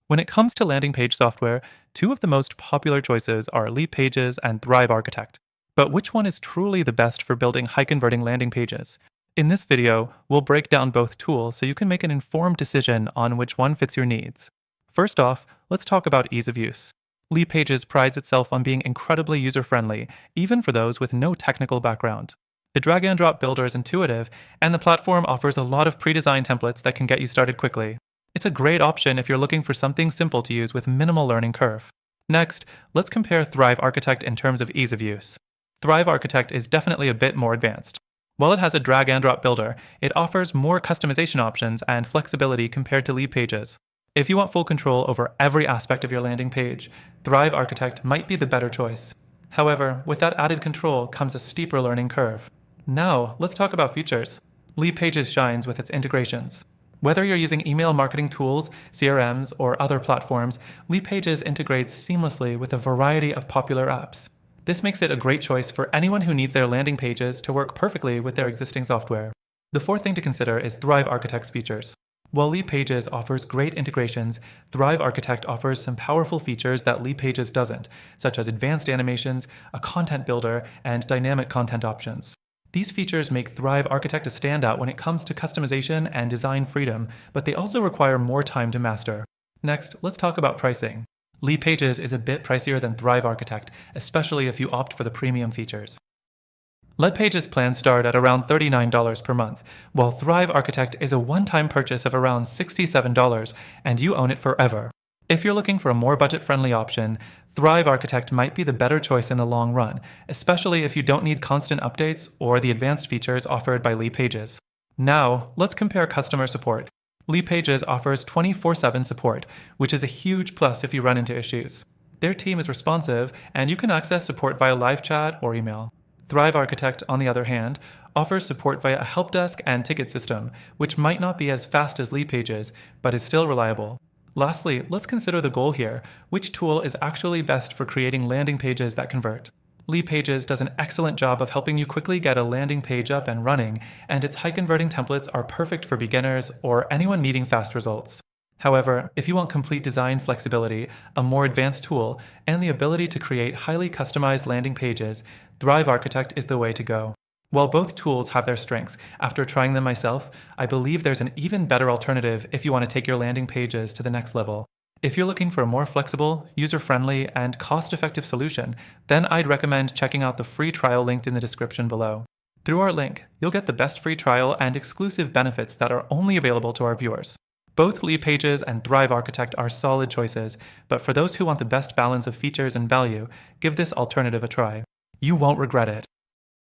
When it comes to landing page software, two of the most popular choices are Leadpages and Thrive Architect. But which one is truly the best for building high converting landing pages? In this video, we'll break down both tools so you can make an informed decision on which one fits your needs. First off, let's talk about ease of use. Leadpages prides itself on being incredibly user friendly, even for those with no technical background. The drag and drop builder is intuitive, and the platform offers a lot of pre designed templates that can get you started quickly. It's a great option if you're looking for something simple to use with minimal learning curve. Next, let's compare Thrive Architect in terms of ease of use. Thrive Architect is definitely a bit more advanced. While it has a drag and drop builder, it offers more customization options and flexibility compared to Leadpages. If you want full control over every aspect of your landing page, Thrive Architect might be the better choice. However, with that added control comes a steeper learning curve. Now, let's talk about features. Leadpages shines with its integrations. Whether you're using email marketing tools, CRMs, or other platforms, Leadpages integrates seamlessly with a variety of popular apps. This makes it a great choice for anyone who needs their landing pages to work perfectly with their existing software. The fourth thing to consider is Thrive Architect's features. While Leadpages offers great integrations, Thrive Architect offers some powerful features that Leadpages doesn't, such as advanced animations, a content builder, and dynamic content options. These features make Thrive Architect a standout when it comes to customization and design freedom, but they also require more time to master. Next, let's talk about pricing. Leadpages is a bit pricier than Thrive Architect, especially if you opt for the premium features. Leadpages plans start at around $39 per month, while Thrive Architect is a one-time purchase of around $67, and you own it forever. If you're looking for a more budget-friendly option, Thrive Architect might be the better choice in the long run, especially if you don't need constant updates or the advanced features offered by Leadpages. Now, let's compare customer support. Leadpages offers 24/7 support, which is a huge plus if you run into issues. Their team is responsive, and you can access support via live chat or email. Thrive Architect, on the other hand, offers support via a help desk and ticket system, which might not be as fast as Leadpages, but is still reliable. Lastly, let's consider the goal here. Which tool is actually best for creating landing pages that convert? Leadpages does an excellent job of helping you quickly get a landing page up and running, and its high-converting templates are perfect for beginners or anyone needing fast results. However, if you want complete design flexibility, a more advanced tool, and the ability to create highly customized landing pages, Thrive Architect is the way to go. While both tools have their strengths, after trying them myself, I believe there's an even better alternative if you want to take your landing pages to the next level. If you're looking for a more flexible, user-friendly, and cost-effective solution, then I'd recommend checking out the free trial linked in the description below. Through our link, you'll get the best free trial and exclusive benefits that are only available to our viewers. Both Leadpages and Thrive Architect are solid choices, but for those who want the best balance of features and value, give this alternative a try. You won't regret it.